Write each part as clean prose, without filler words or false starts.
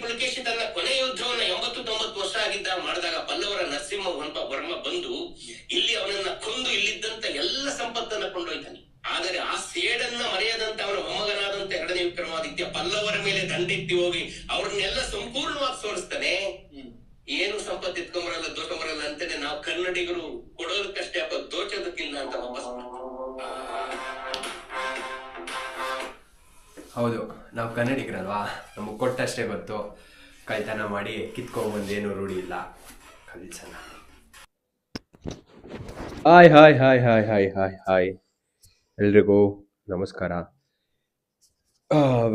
ಪುಲಕೇಶಿ ತನ್ನ ಕೊನೆ ಯುದ್ಧವನ್ನ 80-90 ವರ್ಷ ಆಗಿದ್ದಾಗ ಮಾಡಿದಾಗ ಪಲ್ಲವರ ನರಸಿಂಹ ವರ್ಮ ಬಂದು ಇಲ್ಲಿ ಅವನನ್ನ ಕೊಂದು ಇಲ್ಲಿದ್ದಂತ ಎಲ್ಲ ಸಂಪತ್ತನ್ನ ಕೊಂಡೊಯ್ತಾನೆ. ಆದರೆ ಆ ಸೇಡನ್ನ ಮರೆಯದಂತ ಅವನ ಮೊಮ್ಮಗನಾದಂತ 2ನೇ ವಿಕ್ರಮಾದಿತ್ಯ ಪಲ್ಲವರ ಮೇಲೆ ದಂಡೆತ್ತಿ ಹೋಗಿ ಅವ್ರನ್ನೆಲ್ಲ ಸಂಪೂರ್ಣವಾಗಿ ಸೋಲಿಸ್ತಾನೆ. ಏನು ಸಂಪತ್ತು ಇಟ್ಕೊಂಬರಲ್ಲ ದೋಷಂಬರಲ್ಲ ಅಂತಾನೆ ನಾವು ಕನ್ನಡಿಗರು ಕೊಡೋದಕ್ಕಷ್ಟೇ ದೋಚೋದಕ್ಕಿಲ್ಲ ಅಂತ ವಾಪಸ್. ಹೌದು, ನಾವು ಕನ್ನಡಿಗರಲ್ವಾ, ನಮಗೆ ಕೊಟ್ಟಷ್ಟೇ ಗೊತ್ತು. ಕಳ್ತನ ಮಾಡಿ ಕಿತ್ಕೊಂಡ್ಬಂದೇನು ರೂಢಿ ಇಲ್ಲ. ಕಲಿಸಣ. Hi hi hi hi hi hi hi ಎಲ್ರಿಗೂ ನಮಸ್ಕಾರ.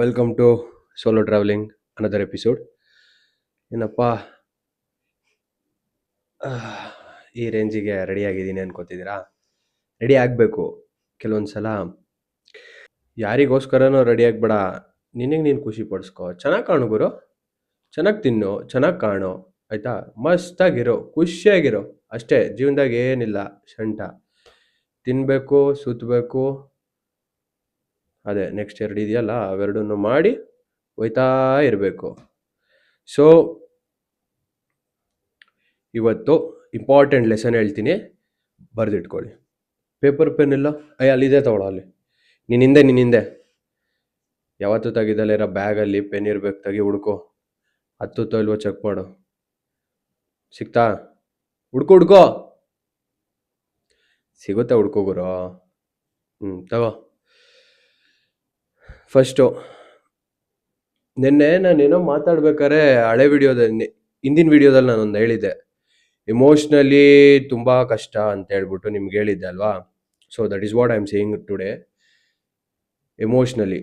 Welcome to solo travelling another episode. ಏನಪ್ಪ ಈ ರೇಂಜಿಗೆ ರೆಡಿ ಆಗಿದ್ದೀನಿ ಅನ್ಕೋತಿದ್ದೀರಾ? ರೆಡಿ ಆಗಬೇಕು. ಕೆಲವೊಂದು ಸಲ ಯಾರಿಗೋಸ್ಕರನೋ ರೆಡಿ ಆಗ್ಬೇಡ, ನಿನಗೆ ನೀನು ಖುಷಿ ಪಡಿಸ್ಕೊ. ಚೆನ್ನಾಗಿ ಕಾಣು ಗುರು, ಚೆನ್ನಾಗಿ ತಿನ್ನು, ಚೆನ್ನಾಗಿ ಕಾಣು, ಆಯಿತಾ? ಮಸ್ತಾಗಿರೋ, ಖುಷಿಯಾಗಿರೋ ಅಷ್ಟೇ. ಜೀವನದಾಗ ಏನಿಲ್ಲ ಶಂಠ. ತಿನ್ನಬೇಕು, ಸುತ್ತಬೇಕು, ಅದೇ ನೆಕ್ಸ್ಟ್ 2 ಇದೆಯಲ್ಲ ಅವೆರಡನ್ನು ಮಾಡಿ ಹೋಯ್ತಾ ಇರಬೇಕು. ಸೊ ಇವತ್ತು ಇಂಪಾರ್ಟೆಂಟ್ ಲೆಸನ್ ಹೇಳ್ತೀನಿ, ಬರೆದಿಟ್ಕೊಳ್ಳಿ. ಪೇಪರ್ ಪೆನ್ ಇಲ್ಲ? ಅಲ್ಲಿದೆ, ತಗೊಳ್ಳೋ. ಅಲ್ಲಿ ನಿನ್ನಿಂದೆ ಯಾವತ್ತೂ ತೆಗಿದಲ್ಲೇ ಇರೋ ಬ್ಯಾಗಲ್ಲಿ ಪೆನ್ ಇರ್ಬೇಕು, ತೆಗಿ, ಹುಡ್ಕೋ. ಹತ್ತುತ್ತೋ ಇಲ್ವೋ ಚೆಕ್ ಮಾಡು. ಸಿಗ್ತಾ? ಹುಡ್ಕೋ ಸಿಗುತ್ತೆ, ಹುಡ್ಕೋಗುರು. ತಗೋ. ಫಸ್ಟು, ನಿನ್ನೆ ನಾನೇನೋ ಮಾತಾಡ್ಬೇಕಾದ್ರೆ ಹಳೆ ವಿಡಿಯೋದಲ್ಲಿ, ಹಿಂದಿನ ವಿಡಿಯೋದಲ್ಲಿ ನಾನೊಂದು ಹೇಳಿದ್ದೆ, ಎಮೋಷ್ನಲಿ ತುಂಬ ಕಷ್ಟ ಅಂತ ಹೇಳ್ಬಿಟ್ಟು ನಿಮ್ಗೆ ಹೇಳಿದ್ದೆ ಅಲ್ವಾ? So that is what I am saying today. Emotionally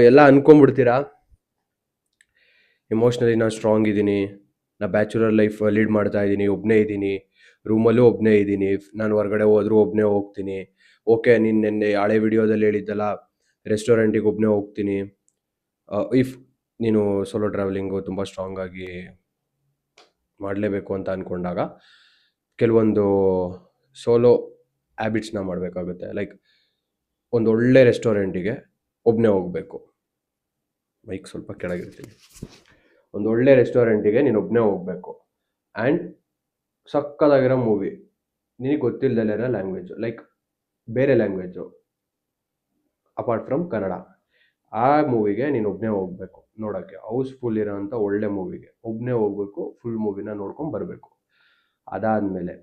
ಎಲ್ಲ ಅನ್ಕೊಂಡ್ಬಿಡ್ತೀರಾ, ಎಮೋಷ್ನಲಿ ನಾನು ಸ್ಟ್ರಾಂಗ್ ಇದ್ದೀನಿ, ನಾ ಬ್ಯಾಚುಲರ್ ಲೈಫ್ ಲೀಡ್ ಮಾಡ್ತಾ ಇದ್ದೀನಿ, ಒಬ್ಬನೇ ಇದ್ದೀನಿ, ರೂಮಲ್ಲೂ ಒಬ್ಬನೇ ಇದ್ದೀನಿ, ನಾನು ಹೊರಗಡೆ ಹೋದ್ರೂ ಒಬ್ಬನೇ ಹೋಗ್ತೀನಿ. ಓಕೆ, ನೀನು ನೆನ್ನೆ ಹಳೆ ವಿಡಿಯೋದಲ್ಲಿ ಹೇಳಿದ್ದಲ್ಲ, ರೆಸ್ಟೋರೆಂಟಿಗೆ ಒಬ್ಬನೇ ಹೋಗ್ತೀನಿ. ಇಫ್ ನೀನು ಸೋಲೋ ಟ್ರಾವೆಲಿಂಗು ತುಂಬ ಸ್ಟ್ರಾಂಗ್ ಆಗಿ ಮಾಡಲೇಬೇಕು ಅಂತ ಅಂದ್ಕೊಂಡಾಗ ಕೆಲವೊಂದು ಸೋಲೋ ಹ್ಯಾಬಿಟ್ಸ್ನ ಮಾಡಬೇಕಾಗುತ್ತೆ. ಲೈಕ್ ಒಂದು ಒಳ್ಳೆ ರೆಸ್ಟೋರೆಂಟಿಗೆ ಒಬ್ಬನೇ ಹೋಗಬೇಕು. ಮೈಕ್ ಸ್ವಲ್ಪ ಕೆಳಗಿರ್ತೀನಿ. ಒಂದು ಒಳ್ಳೆ ರೆಸ್ಟೋರೆಂಟಿಗೆ ನೀನು ಒಬ್ಬನೇ ಹೋಗಬೇಕು. ಆ್ಯಂಡ್ ಸಕ್ಕದಾಗಿರೋ ಮೂವಿ, ನಿನಗೆ ಗೊತ್ತಿಲ್ಲದಲ್ಲಿರೋ ಲ್ಯಾಂಗ್ವೇಜು, ಲೈಕ್ ಬೇರೆ ಲ್ಯಾಂಗ್ವೇಜು ಅಪಾರ್ಟ್ ಫ್ರಮ್ ಕನ್ನಡ, ಆ ಮೂವಿಗೆ ನೀನು ಒಬ್ಬನೇ ಹೋಗಬೇಕು ನೋಡೋಕ್ಕೆ. ಹೌಸ್ಫುಲ್ ಇರೋಂಥ ಒಳ್ಳೆ ಮೂವಿಗೆ ಒಬ್ಬನೇ ಹೋಗ್ಬೇಕು, ಫುಲ್ ಮೂವಿನ ನೋಡ್ಕೊಂಡು ಬರಬೇಕು. ಅದಾದಮೇಲೆ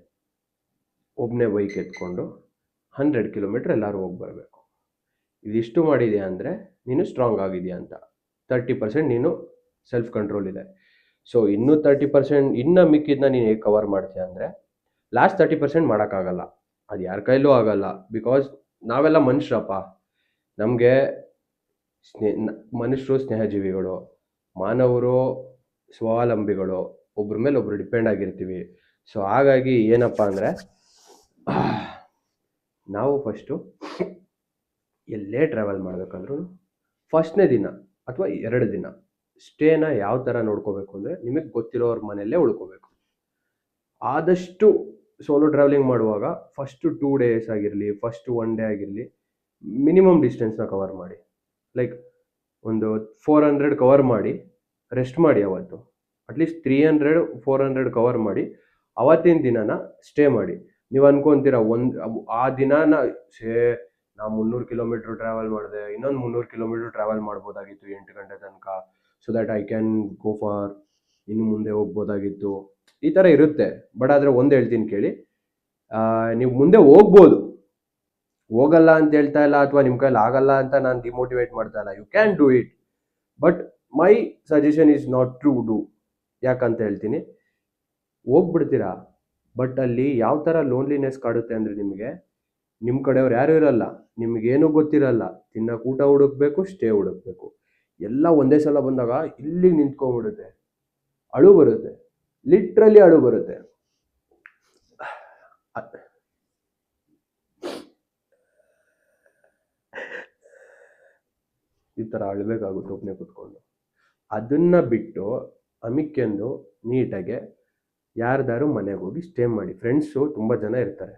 ಒಬ್ಬನೇ ಬೈಕ್ ಎತ್ಕೊಂಡು 100 ಕಿಲೋಮೀಟ್ರ್ ಎಲ್ಲರೂ ಹೋಗಿ ಬರಬೇಕು. ಇದಿಷ್ಟು ಮಾಡಿದೆಯಾ ಅಂದರೆ ನೀನು ಸ್ಟ್ರಾಂಗ್ ಆಗಿದೆಯಾ ಅಂತ. 30% ನೀನು ಸೆಲ್ಫ್ ಕಂಟ್ರೋಲ್ ಇದೆ. ಸೊ ಇನ್ನೂ 30%, ಇನ್ನು ಮಿಕ್ಕಿದ್ದನ್ನ ನೀನು ಹೇಗೆ ಕವರ್ ಮಾಡ್ತೀಯ ಅಂದರೆ, ಲಾಸ್ಟ್ 30% ಮಾಡೋಕ್ಕಾಗಲ್ಲ, ಅದು ಯಾರ ಕೈಲೂ ಆಗಲ್ಲ. ಬಿಕಾಸ್ ನಾವೆಲ್ಲ ಮನುಷ್ಯರಪ್ಪ. ನಮಗೆ ಮನುಷ್ಯರು ಸ್ನೇಹಜೀವಿಗಳು, ಮಾನವರು ಸ್ವಾವಲಂಬಿಗಳು, ಒಬ್ರ ಮೇಲೆ ಒಬ್ರು ಡಿಪೆಂಡ್ ಆಗಿರ್ತೀವಿ. ಸೊ ಹಾಗಾಗಿ ಏನಪ್ಪ ಅಂದರೆ, ನಾವು ಫಸ್ಟು ಎಲ್ಲೇ ಟ್ರಾವೆಲ್ ಮಾಡಬೇಕಂದ್ರೂ ಫಸ್ಟ್ನೇ ದಿನ ಅಥವಾ 2 ದಿನ ಸ್ಟೇನ ಯಾವ ಥರ ನೋಡ್ಕೋಬೇಕು ಅಂದರೆ, ನಿಮಗೆ ಗೊತ್ತಿರೋವ್ರ ಮನೆಯಲ್ಲೇ ಉಳ್ಕೋಬೇಕು. ಆದಷ್ಟು ಸೋಲೋ ಟ್ರಾವೆಲಿಂಗ್ ಮಾಡುವಾಗ ಫಸ್ಟು 2 ಡೇಸ್ ಆಗಿರಲಿ, ಫಸ್ಟು 1 ಡೇ ಆಗಿರಲಿ, ಮಿನಿಮಮ್ ಡಿಸ್ಟೆನ್ಸ್ನ ಕವರ್ ಮಾಡಿ. ಲೈಕ್ ಒಂದು 400 ಕವರ್ ಮಾಡಿ ರೆಸ್ಟ್ ಮಾಡಿ. ಅವತ್ತು ಅಟ್ಲೀಸ್ಟ್ 300-400 ಕವರ್ ಮಾಡಿ ಅವತ್ತಿನ ದಿನನ ಸ್ಟೇ ಮಾಡಿ. ನೀವು ಅನ್ಕೊತೀರ ಆ ದಿನಾನ ನಾವು 300 ಕಿಲೋಮೀಟ್ರ್ ಟ್ರಾವೆಲ್ ಮಾಡಿದೆ, ಇನ್ನೊಂದು 300 ಕಿಲೋಮೀಟ್ರ್ ಟ್ರಾವೆಲ್ ಮಾಡ್ಬೋದಾಗಿತ್ತು 8 ಗಂಟೆ ತನಕ, so that I can go for, ಇನ್ನು ಮುಂದೆ ಹೋಗ್ಬೋದಾಗಿತ್ತು. ಈ ಥರ ಇರುತ್ತೆ. ಬಟ್ ಆದರೆ ಒಂದು ಹೇಳ್ತೀನಿ ಕೇಳಿ, ನೀವು ಮುಂದೆ ಹೋಗ್ಬೋದು, ಹೋಗಲ್ಲ ಅಂತ ಹೇಳ್ತಾ ಇಲ್ಲ, ಅಥವಾ ನಿಮ್ಮ ಕೈಲಿ ಆಗಲ್ಲ ಅಂತ ನಾನು ಡಿಮೋಟಿವೇಟ್ ಮಾಡ್ತಾ ಇಲ್ಲ. You can do it, but my suggestion is not to do. ಯಾಕಂತ ಹೇಳ್ತೀನಿ, ಹೋಗ್ಬಿಡ್ತೀರಾ, ಬಟ್ ಅಲ್ಲಿ ಯಾವ ಥರ ಲೋನ್ಲಿನೆಸ್ ಕಾಡುತ್ತೆ ಅಂದರೆ, ನಿಮಗೆ ನಿಮ್ಮ ಕಡೆಯವ್ರು ಯಾರೂ ಇರಲ್ಲ, ನಿಮಗೇನು ಗೊತ್ತಿರಲ್ಲ, ತಿನ್ನಕ್ಕೆ ಊಟ ಹುಡುಕ್ಬೇಕು, ಸ್ಟೇ ಹುಡುಕ್ಬೇಕು, ಎಲ್ಲ ಒಂದೇ ಸಲ ಬಂದಾಗ ಇಲ್ಲಿಗೆ ನಿಂತ್ಕೊಂಡ್ಬಿಡುತ್ತೆ, ಅಳು ಬರುತ್ತೆ, ಲಿಟ್ರಲಿ ಅಳು ಬರುತ್ತೆ. ಈ ಥರ ಅಳಬೇಕಾಗುತ್ತೆ ಒಬ್ಬನೇ ಕೂತ್ಕೊಂಡು. ಅದನ್ನು ಬಿಟ್ಟು ಅಮಿಕ್ಕೆಂದು ನೀಟಾಗೆ ಯಾರ್ದಾರು ಮನೆಗೆ ಹೋಗಿ ಸ್ಟೇ ಮಾಡಿ. ಫ್ರೆಂಡ್ಸು ತುಂಬ ಜನ ಇರ್ತಾರೆ.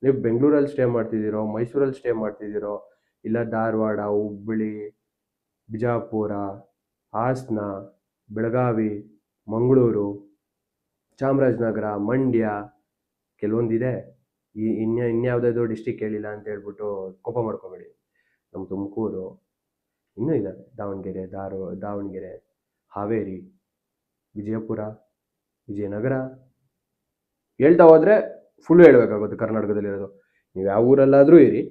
ನೀವು ಬೆಂಗಳೂರಲ್ಲಿ ಸ್ಟೇ ಮಾಡ್ತಿದ್ದೀರೋ, ಮೈಸೂರಲ್ಲಿ ಸ್ಟೇ ಮಾಡ್ತಿದ್ದೀರೋ, ಇಲ್ಲ ಧಾರವಾಡ, ಹುಬ್ಬಳ್ಳಿ, ಬಿಜಾಪುರ, ಹಾಸನ, ಬೆಳಗಾವಿ, ಮಂಗಳೂರು, ಚಾಮರಾಜನಗರ, ಮಂಡ್ಯ, ಕೆಲವೊಂದಿದೆ. ಇನ್ಯಾವುದಾದ್ರು ಡಿಸ್ಟಿಕ್ ಹೇಳಿಲ್ಲ ಅಂತ ಹೇಳ್ಬಿಟ್ಟು ಕೋಪ ಮಾಡ್ಕೋಬೇಡಿ. ನಮ್ಮ ತುಮಕೂರು, ಇನ್ನೂ ಇದ್ದಾವೆ, ದಾವಣಗೆರೆ, ಹಾವೇರಿ, ವಿಜಯಪುರ, ವಿಜಯನಗರ, ಹೇಳ್ತಾ ಹೋದರೆ ಫುಲ್ಲು ಹೇಳ್ಬೇಕಾಗುತ್ತೆ ಕರ್ನಾಟಕದಲ್ಲಿರೋದು. ನೀವು ಯಾವ ಊರಲ್ಲಾದರೂ ಇರಿ,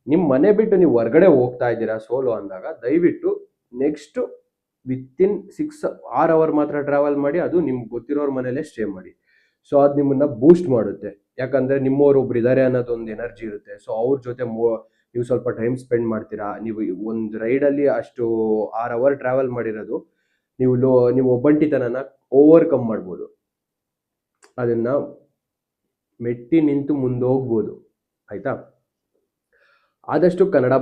ನಿಮ್ಮ ಮನೆ ಬಿಟ್ಟು ನೀವು ಹೊರಗಡೆ ಹೋಗ್ತಾ ಇದ್ದೀರಾ ಸೋಲೋ ಅಂದಾಗ ದಯವಿಟ್ಟು ನೆಕ್ಸ್ಟ್ ವಿತಿನ್ 6 ಅವರ್ ಮಾತ್ರ ಟ್ರಾವೆಲ್ ಮಾಡಿ, ಅದು ನಿಮ್ಗೆ ಗೊತ್ತಿರೋರ ಮನೇಲೇ ಸ್ಟೇ ಮಾಡಿ. ಸೊ ಅದು ನಿಮ್ಮನ್ನ ಬೂಸ್ಟ್ ಮಾಡುತ್ತೆ. ಯಾಕಂದರೆ ನಿಮ್ಮವ್ರು ಒಬ್ರು ಇದ್ದಾರೆ ಅನ್ನೋದೊಂದು ಎನರ್ಜಿ ಇರುತ್ತೆ. ಸೊ ಅವ್ರ ಜೊತೆ ನೀವು ಸ್ವಲ್ಪ ಟೈಮ್ ಸ್ಪೆಂಡ್ ಮಾಡ್ತೀರಾ. ನೀವು ಒಂದು ರೈಡಲ್ಲಿ ಅಷ್ಟು 6 ಅವರ್ ಟ್ರಾವೆಲ್ ಮಾಡಿರೋದು ನೀವು ಒಬ್ಬಂಟಿತನನ ಓವರ್ಕಮ್ ಮಾಡ್ಬೋದು. ಅದನ್ನ ಮೆಟ್ಟಿ ನಿಂತು ಮುಂದೆ ಹೋಗ್ಬೋದು. ಆಯ್ತಾ? ಆದಷ್ಟು ಕನ್ನಡ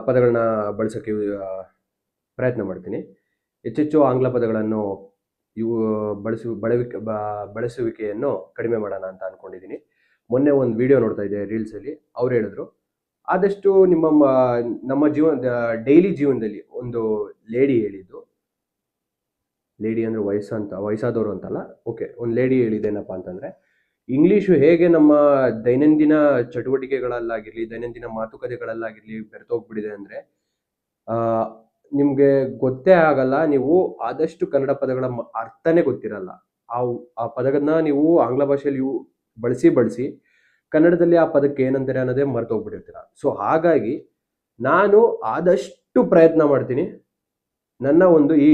ಪದಗಳನ್ನ ಬಳಸೋಕ್ಕೆ ಪ್ರಯತ್ನ ಮಾಡ್ತೀನಿ. ಹೆಚ್ಚೆಚ್ಚು ಆಂಗ್ಲ ಪದಗಳನ್ನು ಬಳಸುವಿಕೆಯನ್ನು ಕಡಿಮೆ ಮಾಡೋಣ ಅಂತ ಅಂದ್ಕೊಂಡಿದ್ದೀನಿ. ಮೊನ್ನೆ ಒಂದು ವಿಡಿಯೋ ನೋಡ್ತಾ ಇದ್ದೆ ರೀಲ್ಸಲ್ಲಿ, ಅವ್ರು ಹೇಳಿದ್ರು ಆದಷ್ಟು ನಮ್ಮ ಡೈಲಿ ಜೀವನದಲ್ಲಿ ಒಂದು ಲೇಡಿ ಹೇಳಿದ್ದು, ಲೇಡಿ ಅಂದರೆ ವಯಸ್ಸಾದವರು ಅಂತಲ್ಲ, ಓಕೆ, ಒಂದು ಲೇಡಿ ಹೇಳಿದ್ದೇನಪ್ಪ ಅಂತಂದರೆ, ಇಂಗ್ಲೀಷು ಹೇಗೆ ನಮ್ಮ ದೈನಂದಿನ ಚಟುವಟಿಕೆಗಳಲ್ಲಾಗಿರಲಿ, ದೈನಂದಿನ ಮಾತುಕತೆಗಳಲ್ಲಾಗಿರಲಿ ಬೆರೆತೋಗ್ಬಿಟ್ಟಿದೆ ಅಂದರೆ ನಿಮಗೆ ಗೊತ್ತೇ ಆಗಲ್ಲ. ನೀವು ಆದಷ್ಟು ಕನ್ನಡ ಪದಗಳ ಅರ್ಥನೇ ಗೊತ್ತಿರಲ್ಲ. ಆ ಪದಗಳನ್ನ ನೀವು ಆಂಗ್ಲ ಭಾಷೆಯಲ್ಲಿ ಬಳಸಿ ಕನ್ನಡದಲ್ಲಿ ಆ ಪದಕ್ಕೆ ಏನಂತಾರೆ ಅನ್ನೋದೇ ಮರ್ತೋಗ್ಬಿಟ್ಟಿರ್ತೀರ. ಸೊ ಹಾಗಾಗಿ ನಾನು ಆದಷ್ಟು ಪ್ರಯತ್ನ ಮಾಡ್ತೀನಿ ನನ್ನ ಒಂದು ಈ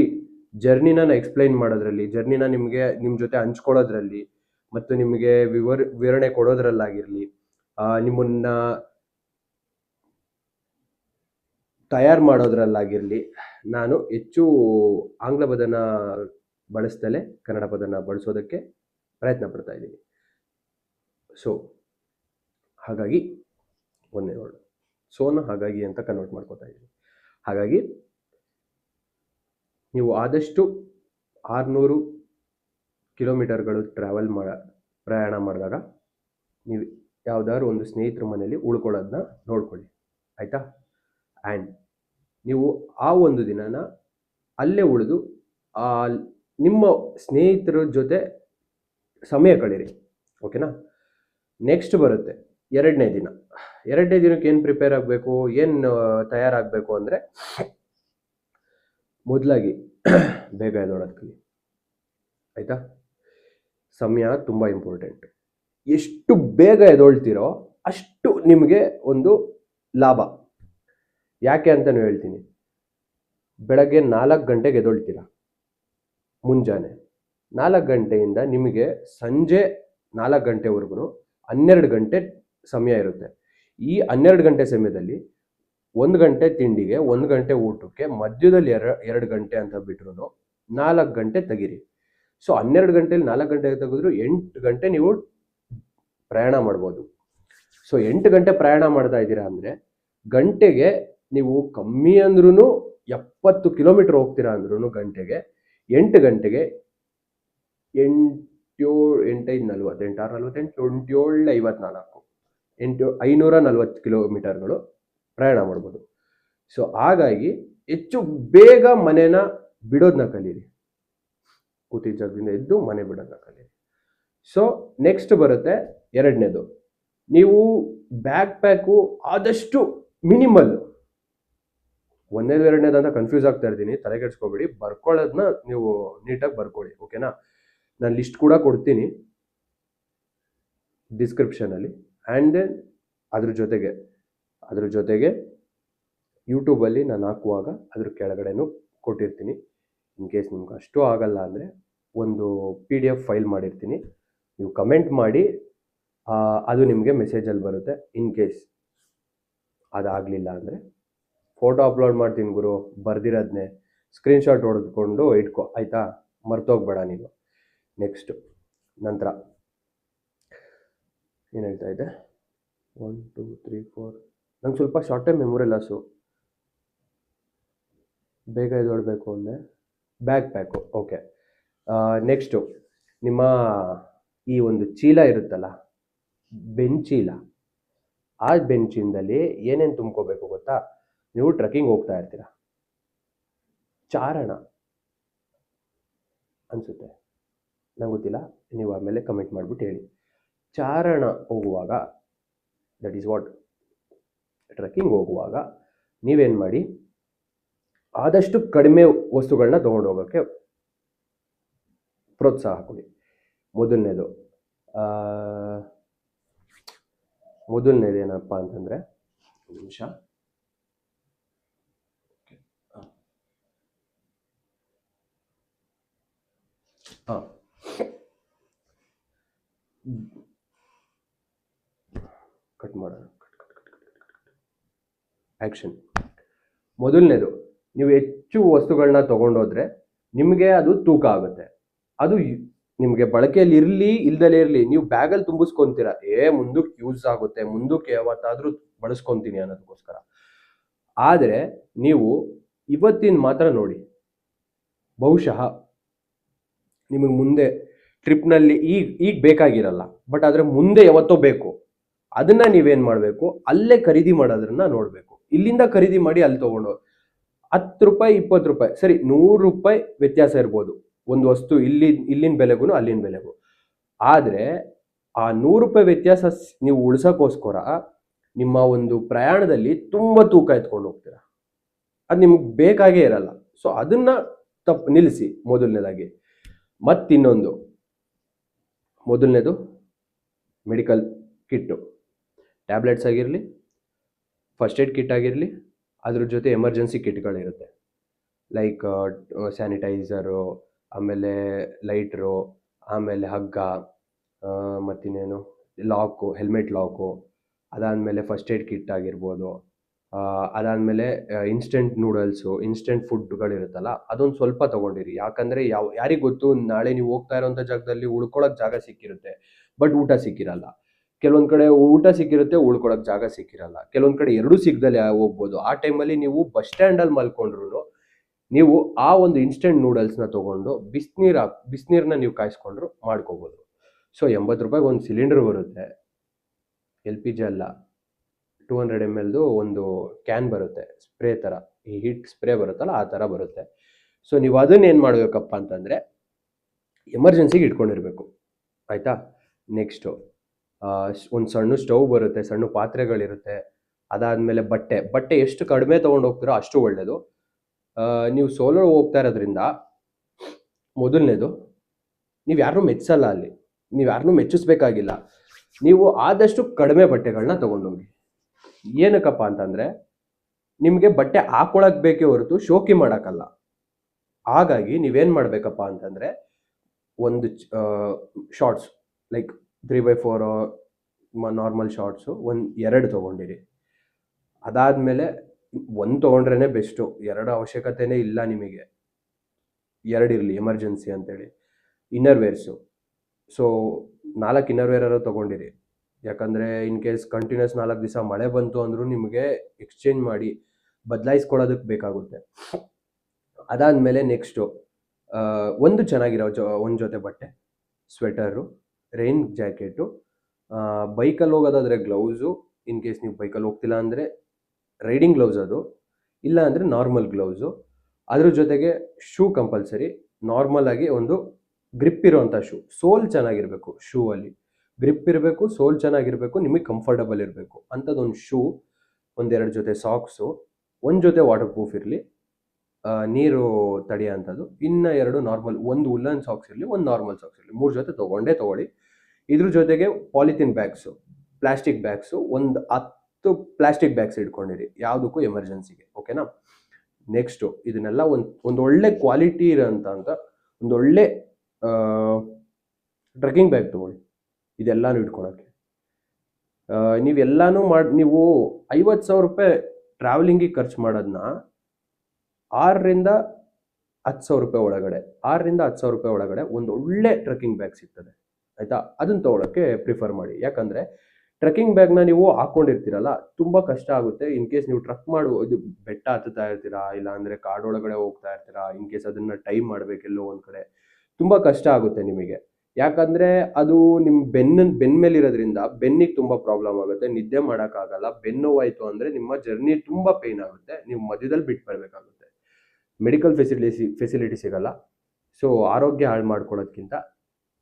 ಜರ್ನಿನ ಎಕ್ಸ್ಪ್ಲೈನ್ ಮಾಡೋದ್ರಲ್ಲಿ, ಜರ್ನಿನ ನಿಮ್ಮ ಜೊತೆ ಹಂಚ್ಕೊಳ್ಳೋದ್ರಲ್ಲಿ, ಮತ್ತು ನಿಮಗೆ ವಿವರಣೆ ಕೊಡೋದ್ರಲ್ಲಾಗಿರಲಿ, ನಿಮ್ಮನ್ನ ತಯಾರು ಮಾಡೋದ್ರಲ್ಲಾಗಿರಲಿ, ನಾನು ಹೆಚ್ಚು ಆಂಗ್ಲ ಪದನ ಬಳಸ್ದಲೇ ಕನ್ನಡ ಪದನ ಬಳಸೋದಕ್ಕೆ ಪ್ರಯತ್ನ ಪಡ್ತಾ ಇದ್ದೀನಿ. ಸೊ ಹಾಗಾಗಿ ಒಂದೇ ವರ್ಡ್ ಹಾಗಾಗಿ ಅಂತ ಕನ್ವರ್ಟ್ ಮಾಡ್ಕೋತಾ ಇದ್ದೀನಿ. ಹಾಗಾಗಿ ನೀವು ಆದಷ್ಟು 600 ಕಿಲೋಮೀಟರ್ಗಳು ಪ್ರಯಾಣ ಮಾಡಿದಾಗ ನೀವು ಯಾವುದಾದ್ರು ಒಂದು ಸ್ನೇಹಿತರ ಮನೆಯಲ್ಲಿ ಉಳ್ಕೊಳ್ಳೋದನ್ನ ನೋಡ್ಕೊಳ್ಳಿ. ಆಯಿತಾ? ಆ್ಯಂಡ್ ನೀವು ಆ ಒಂದು ದಿನನ ಅಲ್ಲೇ ಉಳಿದು ನಿಮ್ಮ ಸ್ನೇಹಿತರ ಜೊತೆ ಸಮಯ ಕಳೀರಿ. ಓಕೆನಾ? ನೆಕ್ಸ್ಟ್ ಬರುತ್ತೆ 2ನೇ ದಿನ. 2ನೇ ದಿನಕ್ಕೆ ಏನು ಪ್ರಿಪೇರ್ ಆಗಬೇಕು, ಏನು ತಯಾರಾಗಬೇಕು ಅಂದರೆ, ಮೊದಲಾಗಿ ಬೇಗ ಎದ್ದೇಳೋದು ಕಲಿ. ಆಯಿತಾ? ಸಮಯ ತುಂಬ ಇಂಪಾರ್ಟೆಂಟ್. ಎಷ್ಟು ಬೇಗ ಎದ್ದೇಳ್ತೀರೋ ಅಷ್ಟು ನಿಮಗೆ ಒಂದು ಲಾಭ. ಯಾಕೆ ಅಂತಲೂ ಹೇಳ್ತೀನಿ. ಬೆಳಗ್ಗೆ 4 ಗಂಟೆಗೆ ಎದ್ದೇಳ್ತೀರಾ, ಮುಂಜಾನೆ 4 ಗಂಟೆಯಿಂದ ನಿಮಗೆ ಸಂಜೆ 4 ಗಂಟೆವರೆಗೂ 12 ಗಂಟೆ ಸಮಯ ಇರುತ್ತೆ. ಈ 12 ಗಂಟೆ ಸಮಯದಲ್ಲಿ 1 ಗಂಟೆ ತಿಂಡಿಗೆ, 1 ಗಂಟೆ ಊಟಕ್ಕೆ, ಮಧ್ಯದಲ್ಲಿ 2 ಗಂಟೆ ಅಂತ ಬಿಟ್ರು 4 ಗಂಟೆ ತೆಗೀರಿ. ಸೊ 12 ಗಂಟೆಯಲ್ಲಿ 4 ಗಂಟೆ ತೆಗೆದ್ರು 8 ಗಂಟೆ ನೀವು ಪ್ರಯಾಣ ಮಾಡ್ಬೋದು. ಸೊ 8 ಗಂಟೆ ಪ್ರಯಾಣ ಮಾಡ್ತಾ ಇದ್ದೀರಾ ಅಂದರೆ ಗಂಟೆಗೆ ನೀವು ಕಮ್ಮಿ ಅಂದ್ರೂ 70 ಕಿಲೋಮೀಟರ್ ಹೋಗ್ತೀರಾ ಅಂದ್ರೂ ಗಂಟೆಗೆ 8 ಗಂಟೆಗೆ 540 ಕಿಲೋಮೀಟರ್ಗಳು ಪ್ರಯಾಣ ಮಾಡ್ಬೋದು. ಸೊ ಹಾಗಾಗಿ ಹೆಚ್ಚು ಬೇಗ ಮನೆನ ಬಿಡೋದನ್ನ ಕಲೀರಿ. ಕೂತಿದ್ದ ಜಾಗದಿಂದ ಎದ್ದು ಮನೆ ಬಿಡೋದನ್ನ ಕಲೀರಿ. ಸೊ ನೆಕ್ಸ್ಟ್ ಬರುತ್ತೆ 2ನೇದು. ನೀವು ಬ್ಯಾಕ್ ಪ್ಯಾಕು ಆದಷ್ಟು ಮಿನಿಮಲ್. 1ನೇದು 2ನೇದು ಅಂತ ಕನ್ಫ್ಯೂಸ್ ಆಗ್ತಾ ಇರ್ತೀನಿ, ತಲೆ ಕೆಡಿಸ್ಕೋಬೇಡಿ. ಬರ್ಕೊಳ್ಳೋದನ್ನ ನೀವು ನೀಟಾಗಿ ಬರ್ಕೊಳ್ಳಿ. ಓಕೆನಾ? ನಾನು ಲಿಸ್ಟ್ ಕೂಡ ಕೊಡ್ತೀನಿ ಡಿಸ್ಕ್ರಿಪ್ಷನಲ್ಲಿ. ಆ್ಯಂಡ್ ದೆನ್ ಅದ್ರ ಜೊತೆಗೆ ಯೂಟ್ಯೂಬಲ್ಲಿ ನಾನು ಹಾಕುವಾಗ ಅದ್ರ ಕೆಳಗಡೆನೂ ಕೊಟ್ಟಿರ್ತೀನಿ. ಇನ್ ಕೇಸ್ ನಿಮ್ಗೆ ಅಷ್ಟು ಆಗಲ್ಲ ಅಂದರೆ ಒಂದು PDF ಫೈಲ್ ಮಾಡಿರ್ತೀನಿ, ನೀವು ಕಮೆಂಟ್ ಮಾಡಿ, ಅದು ನಿಮಗೆ ಮೆಸೇಜಲ್ಲಿ ಬರುತ್ತೆ. ಇನ್ ಕೇಸ್ ಅದಾಗಲಿಲ್ಲ ಅಂದರೆ ಫೋಟೋ ಅಪ್ಲೋಡ್ ಮಾಡ್ತೀನಿ ಗುರು, ಬರ್ದಿರೋದನ್ನೇ ಸ್ಕ್ರೀನ್ಶಾಟ್ ಹೊಡೆದುಕೊಂಡು ಇಟ್ಕೊ, ಆಯಿತಾ? ಮರ್ತೋಗ್ಬೇಡ ನೀನು. ನೆಕ್ಸ್ಟು ನಂತರ ಏನು ಹೇಳ್ತಾ ಇದ್ದೆ? 1 2 3 4 ನಂಗೆ ಸ್ವಲ್ಪ ಶಾರ್ಟ್ ಟೈಮ್ ಮೆಮೊರಿ ಲಾಸು. ಬೇಗ ಎದ್ದೇಳಬೇಕು ಅಂದರೆ ಬ್ಯಾಕ್ ಪ್ಯಾಕು. ಓಕೆ, ನೆಕ್ಸ್ಟು ನಿಮ್ಮ ಈ ಒಂದು ಚೀಲ ಇರುತ್ತಲ್ಲ, ಬೆಂಚೀಲ, ಆ ಬೆಂಚಿಂದಲ್ಲಿ ಏನೇನು ತುಂಬ್ಕೋಬೇಕು ಗೊತ್ತಾ? ನೀವು ಟ್ರೆಕ್ಕಿಂಗ್ ಹೋಗ್ತಾ ಇರ್ತೀರ, ಚಾರಣ, ಅನಿಸುತ್ತೆ, ನಂಗೆ ಗೊತ್ತಿಲ್ಲ, ನೀವು ಆಮೇಲೆ ಕಮೆಂಟ್ ಮಾಡಿಬಿಟ್ಟು ಹೇಳಿ. ಚಾರಣ ಹೋಗುವಾಗ, ದಟ್ ಈಸ್ ವಾಟ್, ಟ್ರೆಕ್ಕಿಂಗ್ ಹೋಗುವಾಗ ನೀವೇನು ಮಾಡಿ, ಆದಷ್ಟು ಕಡಿಮೆ ವಸ್ತುಗಳನ್ನ ತೊಗೊಂಡು ಹೋಗೋಕ್ಕೆ ಪ್ರೋತ್ಸಾಹ ಕೊಡಿ. ಮೊದಲನೇದೇನಪ್ಪ ಅಂತಂದರೆ, ನಿಮಿಷ, ಹಾಂ, ಕಟ್ ಮಾಡೋಣ, ಆ್ಯಕ್ಷನ್. ಮೊದಲನೇದು, ನೀವು ಹೆಚ್ಚು ವಸ್ತುಗಳನ್ನ ತೊಗೊಂಡೋದ್ರೆ ನಿಮಗೆ ಅದು ತೂಕ ಆಗುತ್ತೆ. ಅದು ನಿಮಗೆ ಬಳಕೆಯಲ್ಲಿ ಇರಲಿ ಇಲ್ದಲೇ ಇರಲಿ, ನೀವು ಬ್ಯಾಗಲ್ಲಿ ತುಂಬಿಸ್ಕೊತೀರ, ಮುಂದಕ್ಕೆ ಯೂಸ್ ಆಗುತ್ತೆ, ಮುಂದಕ್ಕೆ ಯಾವತ್ತಾದರೂ ಬಳಸ್ಕೊತೀನಿ ಅನ್ನೋದಕ್ಕೋಸ್ಕರ. ಆದರೆ ನೀವು ಇವತ್ತಿನ ಮಾತ್ರ ನೋಡಿ, ಬಹುಶಃ ನಿಮಗೆ ಮುಂದೆ ಟ್ರಿಪ್ನಲ್ಲಿ ಈಗ ಬೇಕಾಗಿರಲ್ಲ, ಬಟ್ ಆದರೆ ಮುಂದೆ ಯಾವತ್ತೋ ಬೇಕು. ಅದನ್ನ ನೀವೇನು ಮಾಡಬೇಕು, ಅಲ್ಲೇ ಖರೀದಿ ಮಾಡೋದ್ರನ್ನ ನೋಡಬೇಕು. ಇಲ್ಲಿಂದ ಖರೀದಿ ಮಾಡಿ ಅಲ್ಲಿ ತೊಗೊಂಡು 10 ರೂಪಾಯಿ 20 ರೂಪಾಯಿ, ಸರಿ 100 ರೂಪಾಯಿ ವ್ಯತ್ಯಾಸ ಇರ್ಬೋದು ಒಂದು ವಸ್ತು ಇಲ್ಲಿನ ಬೆಲೆಗೂ ಅಲ್ಲಿನ ಬೆಲೆಗೂ. ಆದರೆ ಆ 100 ರೂಪಾಯಿ ವ್ಯತ್ಯಾಸ ನೀವು ಉಳಿಸೋಕ್ಕೋಸ್ಕರ ನಿಮ್ಮ ಒಂದು ಪ್ರಯಾಣದಲ್ಲಿ ತುಂಬ ತೂಕ ಎತ್ಕೊಂಡು ಹೋಗ್ತೀರ, ಅದು ನಿಮ್ಗೆ ಬೇಕಾಗೇ ಇರಲ್ಲ. ಸೊ ಅದನ್ನ ನಿಲ್ಲಿಸಿ ಮೊದಲನೇದಾಗಿ. ಮತ್ತಿನ್ನೊಂದು, ಮೊದಲನೇದು ಮೆಡಿಕಲ್ ಕಿಟ್ಟು, ಟ್ಯಾಬ್ಲೆಟ್ಸ್ ಆಗಿರಲಿ, ಫಸ್ಟ್ ಏಡ್ ಕಿಟ್ ಆಗಿರಲಿ, ಅದ್ರ ಜೊತೆ ಎಮರ್ಜೆನ್ಸಿ ಕಿಟ್ಗಳಿರುತ್ತೆ, ಲೈಕ್ ಸ್ಯಾನಿಟೈಸರು, ಆಮೇಲೆ ಲೈಟ್ರು, ಆಮೇಲೆ ಹಗ್ಗ, ಮತ್ತಿನ್ನೇನು ಲಾಕು, ಹೆಲ್ಮೆಟ್ ಲಾಕು, ಅದಾದಮೇಲೆ ಫಸ್ಟ್ ಏಡ್ ಕಿಟ್ ಆಗಿರ್ಬೋದು, ಅದಾದಮೇಲೆ ಇನ್ಸ್ಟೆಂಟ್ ನೂಡಲ್ಸು, ಇನ್ಸ್ಟೆಂಟ್ ಫುಡ್ಗಳಿರುತ್ತಲ್ಲ, ಅದೊಂದು ಸ್ವಲ್ಪ ತೊಗೊಂಡಿರಿ. ಯಾಕಂದರೆ ಯಾರಿಗೆ ಗೊತ್ತು, ನಾಳೆ ನೀವು ಹೋಗ್ತಾ ಇರೋಂಥ ಜಾಗದಲ್ಲಿ ಉಳ್ಕೊಳ್ಳೋಕೆ ಜಾಗ ಸಿಕ್ಕಿರುತ್ತೆ, ಬಟ್ ಊಟ ಸಿಕ್ಕಿರಲ್ಲ. ಕೆಲವೊಂದು ಕಡೆ ಊಟ ಸಿಕ್ಕಿರುತ್ತೆ, ಉಳ್ಕೊಳ್ಳೋಕೆ ಜಾಗ ಸಿಕ್ಕಿರಲ್ಲ. ಕೆಲವೊಂದು ಕಡೆ ಎರಡೂ ಸಿಗ್ದಲ್ಲೇ ಹೋಗ್ಬೋದು. ಆ ಟೈಮಲ್ಲಿ ನೀವು ಬಸ್ ಸ್ಟ್ಯಾಂಡಲ್ಲಿ ಮಲ್ಕೊಂಡ್ರು ನೀವು ಆ ಒಂದು ಇನ್ಸ್ಟೆಂಟ್ ನೂಡಲ್ಸ್ನ ತೊಗೊಂಡು ಬಿಸಿನೀರನ್ನ ನೀವು ಕಾಯಿಸ್ಕೊಂಡ್ರು ಮಾಡ್ಕೋಬೋದು. ಸೊ 80 ರೂಪಾಯಿಗೆ ಒಂದು ಸಿಲಿಂಡರ್ ಬರುತ್ತೆ, LPG ಅಲ್ಲ, 200 ml ಒಂದು ಕ್ಯಾನ್ ಬರುತ್ತೆ, ಸ್ಪ್ರೇ ಥರ, ಈ ಹೀಟ್ ಸ್ಪ್ರೇ ಬರುತ್ತಲ್ಲ ಆ ಥರ ಬರುತ್ತೆ. ಸೊ ನೀವು ಅದನ್ನ ಏನು ಮಾಡಬೇಕಪ್ಪ ಅಂತಂದರೆ ಎಮರ್ಜೆನ್ಸಿಗೆ ಇಟ್ಕೊಂಡಿರಬೇಕು, ಆಯಿತಾ. ನೆಕ್ಸ್ಟು ಒಂದು ಸಣ್ಣ ಸ್ಟವ್ ಬರುತ್ತೆ, ಸಣ್ಣ ಪಾತ್ರೆಗಳಿರುತ್ತೆ. ಅದಾದಮೇಲೆ ಬಟ್ಟೆ ಎಷ್ಟು ಕಡಿಮೆ ತೊಗೊಂಡು ಹೋಗ್ತೀರೋ ಅಷ್ಟು ಒಳ್ಳೆಯದು. ನೀವು ಸೋಲೋ ಹೋಗ್ತಾ ಇರೋದ್ರಿಂದ ಮೊದಲನೇದು, ನೀವು ಯಾರನ್ನೂ ಮೆಚ್ಚಿಸಲ್ಲ, ಅಲ್ಲಿ ನೀವು ಯಾರನ್ನೂ ಮೆಚ್ಚಿಸ್ಬೇಕಾಗಿಲ್ಲ. ನೀವು ಆದಷ್ಟು ಕಡಿಮೆ ಬಟ್ಟೆಗಳನ್ನ ತೊಗೊಂಡೋಗಿ. ಏನಕ್ಕಪ್ಪ ಅಂತಂದರೆ ನಿಮಗೆ ಬಟ್ಟೆ ಹಾಕೊಳಕ್ಕೆ ಬೇಕೇ ಹೊರತು ಶೋಕಿ ಮಾಡೋಕ್ಕಲ್ಲ. ಹಾಗಾಗಿ ನೀವೇನು ಮಾಡಬೇಕಪ್ಪ ಅಂತಂದರೆ ಒಂದು shorts like 3x4 normal shorts ಒಂದು 2 ತೊಗೊಂಡಿರಿ. ಅದಾದಮೇಲೆ 1 ತೊಗೊಂಡ್ರೇ ಬೆಸ್ಟು, 2 ಅವಶ್ಯಕತೆಯೇ ಇಲ್ಲ ನಿಮಗೆ, 2 ಇರಲಿ ಎಮರ್ಜೆನ್ಸಿ ಅಂತೇಳಿ. ಇನ್ನರ್ ವೇರ್ಸು, ಸೊ 4 ಇನ್ನರ್ ವೇರಾರು ತೊಗೊಂಡಿರಿ. ಯಾಕಂದರೆ ಇನ್ ಕೇಸ್ ಕಂಟಿನ್ಯೂಸ್ 4 ದಿವಸ ಮಳೆ ಬಂತು ಅಂದರೂ ನಿಮಗೆ ಎಕ್ಸ್ಚೇಂಜ್ ಮಾಡಿ ಬದಲಾಯಿಸ್ಕೊಳ್ಳೋದಕ್ಕೆ ಬೇಕಾಗುತ್ತೆ. ಅದಾದಮೇಲೆ ನೆಕ್ಸ್ಟು ಒಂದು ಚೆನ್ನಾಗಿರೋ ಒಂದು ಜೊತೆ ಬಟ್ಟೆ, ಸ್ವೆಟರು, ರೈನ್ ಜಾಕೆಟು, ಬೈಕಲ್ಲಿ ಹೋಗೋದಾದರೆ ಗ್ಲೌಸು, ಇನ್ ಕೇಸ್ ನೀವು ಬೈಕಲ್ಲಿ ಹೋಗ್ತಿಲ್ಲ ಅಂದರೆ ರೈಡಿಂಗ್ ಗ್ಲೌಸ್, ಅದು ಇಲ್ಲ ಅಂದರೆ ನಾರ್ಮಲ್ ಗ್ಲೌಸು. ಅದ್ರ ಜೊತೆಗೆ ಶೂ ಕಂಪಲ್ಸರಿ, ನಾರ್ಮಲ್ ಆಗಿ ಒಂದು ಗ್ರಿಪ್ ಇರೋವಂಥ ಶೂ, ಸೋಲ್ ಚೆನ್ನಾಗಿರಬೇಕು, ಶೂ ಅಲ್ಲಿ ಗ್ರಿಪ್ ಇರಬೇಕು, ಸೋಲ್ ಚೆನ್ನಾಗಿರಬೇಕು, ನಿಮಗೆ ಕಂಫರ್ಟಬಲ್ ಇರಬೇಕು ಅಂಥದ್ದೊಂದು ಶೂ, 1-2 ಜೊತೆ ಸಾಕ್ಸು, 1 ಜೊತೆ ವಾಟರ್ ಪ್ರೂಫ್ ಇರಲಿ, ನೀರು ತಡೆಯೋ ಅಂಥದ್ದು, ಇನ್ನು 2 ನಾರ್ಮಲ್, 1 ಉಲ್ಲನ್ ಸಾಕ್ಸ್ ಇರಲಿ, 1 ನಾರ್ಮಲ್ ಸಾಕ್ಸ್ ಇರಲಿ, 3 ಜೊತೆ ತೊಗೊಳ್ಳಿ. ಇದ್ರ ಜೊತೆಗೆ ಪಾಲಿಥಿನ್ ಬ್ಯಾಗ್ಸು, ಪ್ಲಾಸ್ಟಿಕ್ ಬ್ಯಾಗ್ಸು, ಒಂದು 10 ಪ್ಲಾಸ್ಟಿಕ್ ಬ್ಯಾಗ್ಸ್ ಇಟ್ಕೊಂಡಿರಿ, ಯಾವುದಕ್ಕೂ ಎಮರ್ಜೆನ್ಸಿಗೆ, ಓಕೆನಾ. ನೆಕ್ಸ್ಟು ಇದನ್ನೆಲ್ಲ ಒಂದು ಒಳ್ಳೆ ಕ್ವಾಲಿಟಿ ಇರೋಂಥ ಒಂದು ಒಳ್ಳೆ ಟ್ರೆಕ್ಕಿಂಗ್ ಬ್ಯಾಗ್ ತೊಗೊಳ್ಳಿ, ಇದೆಲ್ಲನೂ ಇಟ್ಕೊಳಕ್ಕೆ. ನೀವೆಲ್ಲನೂ ನೀವು 50,000 ರೂಪಾಯಿ ಟ್ರಾವೆಲಿಂಗಿಗೆ ಖರ್ಚು ಮಾಡೋದನ್ನ 6ರಿಂದ 10,000 ರೂಪಾಯಿ ಒಳಗಡೆ, 6ರಿಂದ 10,000 ರೂಪಾಯಿ ಒಳಗಡೆ ಒಂದು ಒಳ್ಳೆ ಟ್ರೆಕ್ಕಿಂಗ್ ಬ್ಯಾಗ್ ಸಿಗ್ತದೆ, ಆಯಿತಾ. ಅದನ್ನು ತೊಗೊಳಕ್ಕೆ ಪ್ರಿಫರ್ ಮಾಡಿ. ಯಾಕಂದರೆ ಟ್ರೆಕ್ಕಿಂಗ್ ಬ್ಯಾಗ್ನ ನೀವು ಹಾಕ್ಕೊಂಡಿರ್ತೀರಲ್ಲ, ತುಂಬ ಕಷ್ಟ ಆಗುತ್ತೆ. ಇನ್ ಕೇಸ್ ನೀವು ಇದು ಬೆಟ್ಟ ಹತ್ತುತ್ತಾ ಇರ್ತೀರಾ, ಇಲ್ಲ ಅಂದರೆ ಕಾಡೊಳಗಡೆ ಹೋಗ್ತಾ ಇರ್ತೀರಾ, ಇನ್ ಕೇಸ್ ಅದನ್ನು ಟೈಮ್ ಮಾಡಬೇಕೆಲ್ಲೋ ಒಂದು ಕಡೆ, ತುಂಬ ಕಷ್ಟ ಆಗುತ್ತೆ ನಿಮಗೆ. ಯಾಕಂದರೆ ಅದು ನಿಮ್ಮ ಬೆನ್ನ ಮೇಲೆ ಇರೋದ್ರಿಂದ ಬೆನ್ನಿಗೆ ತುಂಬ ಪ್ರಾಬ್ಲಮ್ ಆಗುತ್ತೆ, ನಿದ್ದೆ ಮಾಡೋಕ್ಕಾಗಲ್ಲ. ಬೆನ್ನು ನೋವಾಯಿತು ಅಂದರೆ ನಿಮ್ಮ ಜರ್ನಿ ತುಂಬ ಪೇಯ್ನ್ ಆಗುತ್ತೆ, ನೀವು ಮಧ್ಯದಲ್ಲಿ ಬಿಟ್ಟು ಬರಬೇಕಾಗುತ್ತೆ, ಮೆಡಿಕಲ್ ಫೆಸಿಲಿಟಿ ಸಿಗಲ್ಲ. ಸೊ ಆರೋಗ್ಯ ಹಾಳು ಮಾಡ್ಕೊಳ್ಳೋದ್ಕಿಂತ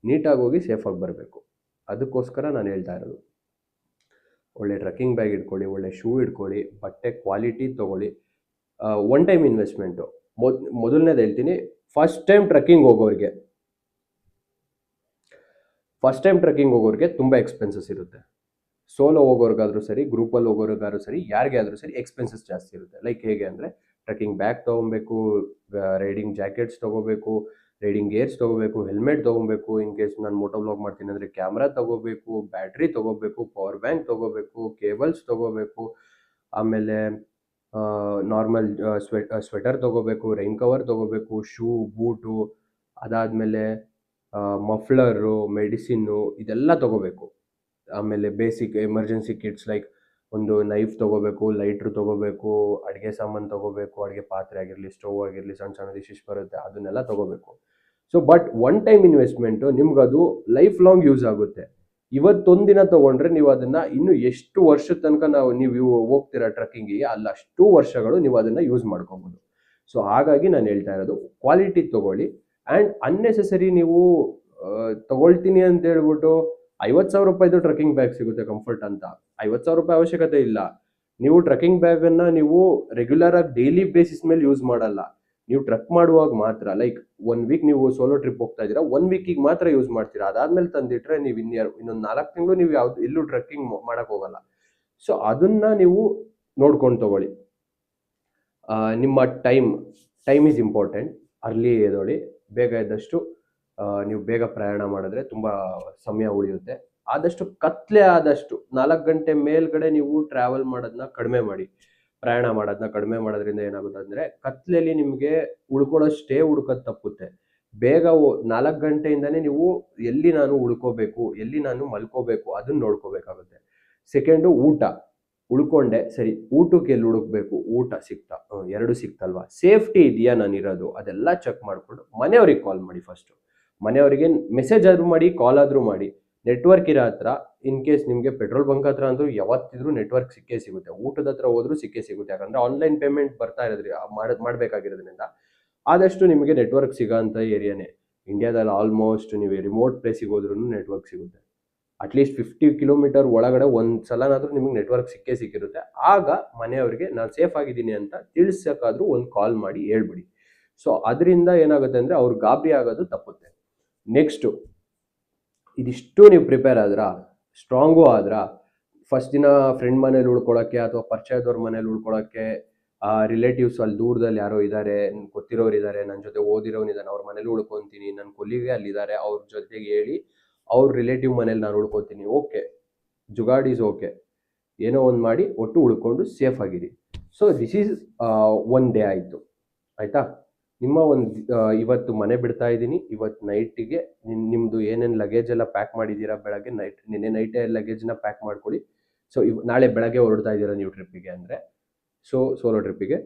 ನೀಟಾಗಿ ಹೋಗಿ ಸೇಫಾಗಿ ಬರಬೇಕು. ಅದಕ್ಕೋಸ್ಕರ ನಾನು ಹೇಳ್ತಾ ಇರೋದು, ಒಳ್ಳೆ ಟ್ರೆಕ್ಕಿಂಗ್ ಬ್ಯಾಗ್ ಇಟ್ಕೊಳ್ಳಿ, ಒಳ್ಳೆ ಶೂ ಇಟ್ಕೊಳ್ಳಿ, ಬಟ್ಟೆ ಕ್ವಾಲಿಟಿ ತೊಗೊಳ್ಳಿ. One time investment. ಮೊದಲನೇದು ಹೇಳ್ತೀನಿ, ಫಸ್ಟ್ ಟೈಮ್ ಟ್ರೆಕ್ಕಿಂಗ್ ಹೋಗೋರಿಗೆ ತುಂಬ ಎಕ್ಸ್ಪೆನ್ಸಸ್ ಇರುತ್ತೆ. ಸೋಲೋ ಹೋಗೋರ್ಗಾದ್ರೂ ಸರಿ, ಗ್ರೂಪಲ್ಲಿ ಹೋಗೋರ್ಗಾದ್ರೂ ಸರಿ, ಯಾರಿಗೆ ಆದರೂ ಸರಿ ಎಕ್ಸ್ಪೆನ್ಸಸ್ ಜಾಸ್ತಿ ಇರುತ್ತೆ. ಲೈಕ್ ಹೇಗೆ ಅಂದರೆ, ಟ್ರೆಕ್ಕಿಂಗ್ ಬ್ಯಾಗ್ ತೊಗೊಬೇಕು, ರೈಡಿಂಗ್ ಜಾಕೆಟ್ಸ್ ತೊಗೋಬೇಕು, ರೈಡಿಂಗ್ ಗೇರ್ಸ್ ತೊಗೋಬೇಕು, ಹೆಲ್ಮೆಟ್ ತೊಗೊಬೇಕು, ಇನ್ ಕೇಸ್ ನಾನು ಮೋಟೋ ವ್ಲಾಗ್ ಮಾಡ್ತೀನಿ ಅಂದರೆ ಕ್ಯಾಮ್ರಾ ತೊಗೋಬೇಕು, ಬ್ಯಾಟ್ರಿ ತೊಗೋಬೇಕು, ಪವರ್ ಬ್ಯಾಂಕ್ ತೊಗೋಬೇಕು, ಕೇಬಲ್ಸ್ ತೊಗೋಬೇಕು, ಆಮೇಲೆ ನಾರ್ಮಲ್ ಸ್ವೆಟರ್ ತೊಗೋಬೇಕು, ರೈನ್ ಕವರ್ ತೊಗೋಬೇಕು, ಶೂ, ಬೂಟು, ಅದಾದಮೇಲೆ ಮಫ್ಲರು, ಮೆಡಿಸಿನ್ನು, ಇದೆಲ್ಲ ತೊಗೋಬೇಕು. ಆಮೇಲೆ ಬೇಸಿಕ್ ಎಮರ್ಜೆನ್ಸಿ ಕಿಟ್ಸ್ ಲೈಕ್ ಒಂದು ನೈಫ್ ತೊಗೋಬೇಕು, ಲೈಟ್ರ್ ತೊಗೋಬೇಕು, ಅಡುಗೆ ಸಾಮಾನು ತೊಗೋಬೇಕು, ಅಡುಗೆ ಪಾತ್ರೆ ಆಗಿರಲಿ, ಸ್ಟವ್ ಆಗಿರಲಿ, ಸಣ್ಣ ಸಣ್ಣ ಡಿಶಸ್ ಬರುತ್ತೆ ಅದನ್ನೆಲ್ಲ ತೊಗೋಬೇಕು. So but one time investment ನಿಮ್ಗದು ಲೈಫ್ ಲಾಂಗ್ ಯೂಸ್ ಆಗುತ್ತೆ. ಇವತ್ತೊಂದು ದಿನ ತೊಗೊಂಡ್ರೆ ನೀವು ಅದನ್ನು ಇನ್ನು ಎಷ್ಟು ವರ್ಷದ ತನಕ ನೀವು ಹೋಗ್ತೀರಾ ಟ್ರೆಕ್ಕಿಂಗಿಗೆ, ಅಷ್ಟು ವರ್ಷಗಳು ನೀವು ಅದನ್ನು ಯೂಸ್ ಮಾಡ್ಕೊಬೋದು. ಸೊ ಹಾಗಾಗಿ ನಾನು ಹೇಳ್ತಾ ಇರೋದು, ಕ್ವಾಲಿಟಿ ತೊಗೊಳ್ಳಿ. ಆ್ಯಂಡ್ ಅನ್ನೆಸೆಸರಿ ನೀವು ತೊಗೊಳ್ತೀನಿ ಅಂತ ಹೇಳ್ಬಿಟ್ಟು 50,000 ರೂಪಾಯಿದು ಟ್ರೆಕ್ಕಿಂಗ್ ಬ್ಯಾಗ್ ಸಿಗುತ್ತೆ ಕಂಫರ್ಟ್ ಅಂತ. 50,000 ರೂಪಾಯಿ ಅವಶ್ಯಕತೆ ಇಲ್ಲ. ನೀವು ಟ್ರೆಕ್ಕಿಂಗ್ ಬ್ಯಾಗನ್ನು ನೀವು ರೆಗ್ಯುಲರಾಗಿ ಡೈಲಿ ಬೇಸಿಸ್ ಮೇಲೆ ಯೂಸ್ ಮಾಡಲ್ಲ. ನೀವು ಟ್ರೆಕ್ ಮಾಡುವಾಗ ಮಾತ್ರ, ಲೈಕ್ 1 ವೀಕ್ ನೀವು ಸೋಲೋ ಟ್ರಿಪ್ ಹೋಗ್ತಾ ಇದ್ದೀರಾ, 1 ವೀಕಿಗೆ ಮಾತ್ರ ಯೂಸ್ ಮಾಡ್ತೀರಾ. ಅದಾದ್ಮೇಲೆ ತಂದಿಟ್ರೆ ನೀವು ಇನ್ನೊಂದು 4 ತಿಂಗಳು ನೀವು ಎಲ್ಲೂ ಟ್ರೆಕ್ಕಿಂಗ್ ಮಾಡಕ್ ಹೋಗಲ್ಲ. ಸೊ ಅದನ್ನ ನೀವು ನೋಡ್ಕೊಂಡು ತಗೊಳ್ಳಿ. ನಿಮ್ಮ ಟೈಮ್ ಈಸ್ ಇಂಪಾರ್ಟೆಂಟ್. ಅರ್ಲಿ ಎದ್ದೇಳಿ, ಬೇಗ ಎದ್ದಷ್ಟು ನೀವು ಬೇಗ ಪ್ರಯಾಣ ಮಾಡಿದ್ರೆ ತುಂಬ ಸಮಯ ಉಳಿಯುತ್ತೆ. ಆದಷ್ಟು ಕತ್ಲೆ ಆದಷ್ಟು 4 ಗಂಟೆ ಮೇಲ್ಗಡೆ ನೀವು ಟ್ರಾವೆಲ್ ಮಾಡೋದನ್ನ ಕಡಿಮೆ ಮಾಡಿ. ಪ್ರಯಾಣ ಮಾಡೋದನ್ನ ಕಡಿಮೆ ಮಾಡೋದ್ರಿಂದ ಏನಾಗುತ್ತೆ ಅಂದರೆ, ಕತ್ಲೆಯಲ್ಲಿ ನಿಮಗೆ ಸ್ಟೇ ಹುಡ್ಕೋದು ತಪ್ಪುತ್ತೆ. ಬೇಗ 4 ಗಂಟೆಯಿಂದನೇ ನೀವು ಎಲ್ಲಿ ನಾನು ಉಳ್ಕೋಬೇಕು, ಎಲ್ಲಿ ನಾನು ಮಲ್ಕೋಬೇಕು ಅದನ್ನ ನೋಡ್ಕೋಬೇಕಾಗುತ್ತೆ. ಸೆಕೆಂಡು, ಊಟ. ಉಳ್ಕೊಂಡೆ ಸರಿ, ಊಟಕ್ಕೆ ಎಲ್ಲಿ ಹುಡುಕ್ಬೇಕು, ಊಟ ಸಿಗ್ತಾ, 2 ಸಿಗ್ತಲ್ವಾ, ಸೇಫ್ಟಿ ಇದೆಯಾ ನಾನಿರೋದು, ಅದೆಲ್ಲ ಚೆಕ್ ಮಾಡಿಕೊಂಡು ಮನೆಯವ್ರಿಗೆ ಕಾಲ್ ಮಾಡಿ. ಫಸ್ಟು ಮನೆಯವರಿಗೆ ಮೆಸೇಜ್ ಆದರೂ ಮಾಡಿ, ಕಾಲ್ ಆದರೂ ಮಾಡಿ. ನೆಟ್ವರ್ಕ್ ಇರೋ ಹತ್ರ, ಇನ್ ಕೇಸ್ ನಿಮಗೆ ಪೆಟ್ರೋಲ್ ಬಂಕ್ ಹತ್ರ ಅಂದರೂ ಯಾವತ್ತಿದ್ರೂ ನೆಟ್ವರ್ಕ್ ಸಿಕ್ಕೇ ಸಿಗುತ್ತೆ. ಊಟದ ಹತ್ರ ಹೋದ್ರೂ ಸಿಕ್ಕೇ ಸಿಗುತ್ತೆ. ಯಾಕಂದರೆ ಆನ್ಲೈನ್ ಪೇಮೆಂಟ್ ಬರ್ತಾ ಇರೋದ್ರಿ ಮಾಡಬೇಕಾಗಿರೋದ್ರಿಂದ ಆದಷ್ಟು ನಿಮಗೆ ನೆಟ್ವರ್ಕ್ ಸಿಗೋಂಥ ಏರಿಯಾನೇ. ಇಂಡಿಯಾದಲ್ಲಿ ಆಲ್ಮೋಸ್ಟ್ ನೀವು ರಿಮೋಟ್ ಪ್ಲೇಸಿಗೆ ಹೋದ್ರೂ ನೆಟ್ವರ್ಕ್ ಸಿಗುತ್ತೆ. ಅಟ್ಲೀಸ್ಟ್ 50 ಕಿಲೋಮೀಟರ್ ಒಳಗಡೆ ಒಂದು ಸಲನಾದರೂ ನಿಮಗೆ ನೆಟ್ವರ್ಕ್ ಸಿಕ್ಕಿರುತ್ತೆ. ಆಗ ಮನೆಯವರಿಗೆ ನಾನು ಸೇಫ್ ಆಗಿದ್ದೀನಿ ಅಂತ ತಿಳಿಸೋಕ್ಕಾದ್ರೂ ಒಂದು ಕಾಲ್ ಮಾಡಿ ಹೇಳ್ಬಿಡಿ. ಸೊ ಅದರಿಂದ ಏನಾಗುತ್ತೆ ಅಂದರೆ ಅವ್ರು ಗಾಬರಿ ಆಗೋದು ತಪ್ಪುತ್ತೆ. ನೆಕ್ಸ್ಟು, ಇದಿಷ್ಟು ನೀವು ಪ್ರಿಪೇರ್ ಆದ್ರಾ, ಸ್ಟ್ರಾಂಗು ಆದ್ರಾ, ಫಸ್ಟ್ ದಿನ ಫ್ರೆಂಡ್ ಮನೇಲಿ ಉಳ್ಕೊಳ್ಳೋಕ್ಕೆ ಅಥವಾ ಪರಿಚಯದವ್ರ ಮನೇಲಿ ಉಳ್ಕೊಳ್ಳೋಕ್ಕೆ, ರಿಲೇಟಿವ್ಸ್ ಅಲ್ಲಿ ದೂರದಲ್ಲಿ ಯಾರೋ ಇದ್ದಾರೆ, ಗೊತ್ತಿರೋರು ಇದ್ದಾರೆ, ನನ್ನ ಜೊತೆ ಓದಿರೋನಿದ್ದಾನೆ, ಅವ್ರ ಮನೇಲಿ ಉಳ್ಕೊತೀನಿ, ನನ್ನ ಕೊಲ್ಲಿಗೆ ಅಲ್ಲಿದ್ದಾರೆ, ಅವ್ರ ಜೊತೆಗೆ ಹೇಳಿ ಅವ್ರ ರಿಲೇಟಿವ್ ಮನೇಲಿ ನಾನು ಉಳ್ಕೊತೀನಿ. ಓಕೆ, ಜುಗಾಡ್ ಈಸ್ ಓಕೆ, ಏನೋ ಒಂದು ಮಾಡಿ ಒಟ್ಟು ಉಳ್ಕೊಂಡು ಸೇಫ್ ಆಗಿರಿ. ಸೊ ದಿಸ್ ಈಸ್ 1 ಡೇ ಆಯಿತು, ಆಯಿತಾ. ನಿಮ್ಮ ಇವತ್ತು ಮನೆ ಬಿಡ್ತಾ ಇದ್ದೀನಿ. ಇವತ್ತು ನೈಟಿಗೆ ನಿಮ್ಮದು ಏನೇನು ಲಗೇಜ್ ಎಲ್ಲ ಪ್ಯಾಕ್ ಮಾಡಿದ್ದೀರಾ, ಬೆಳಗ್ಗೆ ನಿನ್ನೆ ನೈಟೇ ಲಗೇಜ್ನ ಪ್ಯಾಕ್ ಮಾಡ್ಕೊಳ್ಳಿ. ಸೊ ನಾಳೆ ಬೆಳಗ್ಗೆ ಹೊರಡ್ತಾ ಇದ್ದೀರಾ ನೀವು ಟ್ರಿಪ್ಪಿಗೆ ಅಂದರೆ, ಸೋಲೋ ಟ್ರಿಪ್ಪಿಗೆ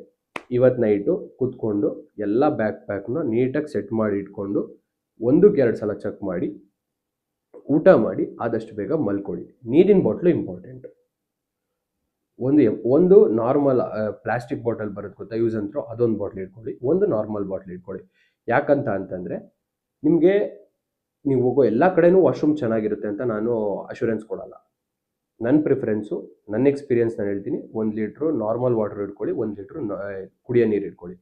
ಇವತ್ತು ನೈಟು ಕೂತ್ಕೊಂಡು ಎಲ್ಲ ಪ್ಯಾಕ್ನ ನೀಟಾಗಿ ಸೆಟ್ ಮಾಡಿ ಇಟ್ಕೊಂಡು 1-2 ಸಲ ಚೆಕ್ ಮಾಡಿ, ಊಟ ಮಾಡಿ ಆದಷ್ಟು ಬೇಗ ಮಲ್ಕೊಳ್ಳಿ. ನೀರಿನ ಬಾಟ್ಲು ಇಂಪಾರ್ಟೆಂಟ್. ಒಂದು ನಾರ್ಮಲ್ ಪ್ಲಾಸ್ಟಿಕ್ ಬಾಟಲ್ ಬರುತ್ತೆ ಗೊತ್ತಾ, ಯೂಸ್ ಅಂತೂ, ಅದೊಂದು ಬಾಟ್ಲ್ ಇಟ್ಕೊಳ್ಳಿ. ಒಂದು ನಾರ್ಮಲ್ ಬಾಟ್ಲ್ ಇಟ್ಕೊಳ್ಳಿ. ಯಾಕಂತ ಅಂತಂದರೆ, ನಿಮಗೆ ನೀವು ಹೋಗೋ ಎಲ್ಲ ಕಡೆನೂ ವಾಶ್ರೂಮ್ ಚೆನ್ನಾಗಿರುತ್ತೆ ಅಂತ ನಾನು ಅಶ್ಯೂರೆನ್ಸ್ ಕೊಡಲ್ಲ. ನನ್ನ ಪ್ರಿಫರೆನ್ಸು, ನನ್ನ ಎಕ್ಸ್ಪೀರಿಯನ್ಸ್ ನಾನು ಹೇಳ್ತೀನಿ. 1 ಲೀಟ್ರು ನಾರ್ಮಲ್ ವಾಟರ್ ಇಟ್ಕೊಳ್ಳಿ, 1 ಲೀಟ್ರು ಕುಡಿಯೋ ನೀರು ಇಟ್ಕೊಳ್ಳಿ.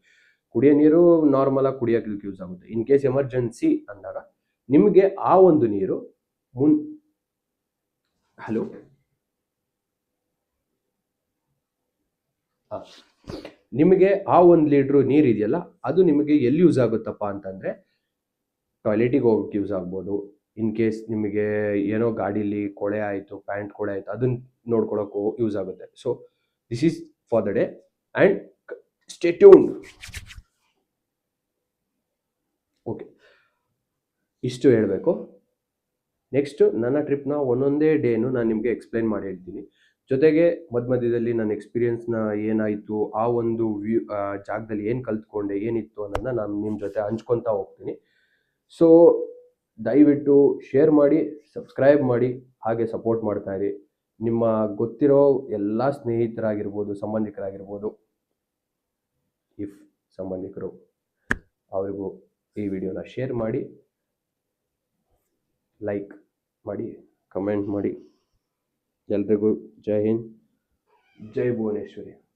ಕುಡಿಯೋ ನೀರು ನಾರ್ಮಲಾಗಿ ಕುಡಿಯೋಕ್ಕೆ ಯೂಸ್ ಆಗುತ್ತೆ. ಇನ್ ಕೇಸ್ ಎಮರ್ಜೆನ್ಸಿ ಅಂದಾಗ ನಿಮಗೆ ಆ ಒಂದು ನೀರು ಹಲೋ ನಿಮಗೆ ಆ 1 ಲೀಟ್ರು ನೀರು ಇದೆಯಲ್ಲ, ಅದು ನಿಮಗೆ ಎಲ್ಲಿ ಯೂಸ್ ಆಗುತ್ತಪ್ಪ ಅಂತಂದರೆ, ಟಾಯ್ಲೆಟಿಗೆ ಹೋಗೋಕ್ಕೆ ಯೂಸ್ ಆಗ್ಬೋದು. ಇನ್ ಕೇಸ್ ನಿಮಗೆ ಏನೋ ಗಾಡೀಲಿ ಕೊಳೆ ಆಯಿತು, ಪ್ಯಾಂಟ್ ಕೊಳೆ ಆಯಿತು, ಅದನ್ನು ನೋಡ್ಕೊಳಕ್ಕೂ ಯೂಸ್ ಆಗುತ್ತೆ. So this is for the day and stay tuned. Okay, ಇಷ್ಟು ಹೇಳಬೇಕು. ನೆಕ್ಸ್ಟು ನನ್ನ ಟ್ರಿಪ್ನ ಒಂದೊಂದೇ ಡೇನು ನಾನು ನಿಮಗೆ ಎಕ್ಸ್ಪ್ಲೈನ್ ಮಾಡಿ ಹೇಳ್ತೀನಿ. ಜೊತೆಗೆ ಮಧ್ಯದಲ್ಲಿ ನನ್ನ ಎಕ್ಸ್ಪೀರಿಯನ್ಸ್ನ ಏನಾಯಿತು, ಆ ಒಂದು ಜಾಗದಲ್ಲಿ ಏನು ಕಲ್ತ್ಕೊಂಡೆ, ಏನಿತ್ತು ಅನ್ನೋದನ್ನ ನಾನು ನಿಮ್ಮ ಜೊತೆ ಹಂಚ್ಕೊತಾ ಹೋಗ್ತೀನಿ. ಸೊ ದಯವಿಟ್ಟು ಶೇರ್ ಮಾಡಿ, ಸಬ್ಸ್ಕ್ರೈಬ್ ಮಾಡಿ, ಹಾಗೆ ಸಪೋರ್ಟ್ ಮಾಡ್ತಾ ಇರಿ. ನಿಮ್ಮ ಗೊತ್ತಿರೋ ಎಲ್ಲ ಸ್ನೇಹಿತರಾಗಿರ್ಬೋದು, ಸಂಬಂಧಿಕರಾಗಿರ್ಬೋದು, ಸಂಬಂಧಿಕರು, ಅವರಿಗೂ ಈ ವಿಡಿಯೋನ ಶೇರ್ ಮಾಡಿ, ಲೈಕ್ ಮಾಡಿ, ಕಮೆಂಟ್ ಮಾಡಿ. ಎಲ್ರಿಗೂ ಜೈ ಹಿಂದ್, ಜೈ ಭುವನೇಶ್ವರಿ.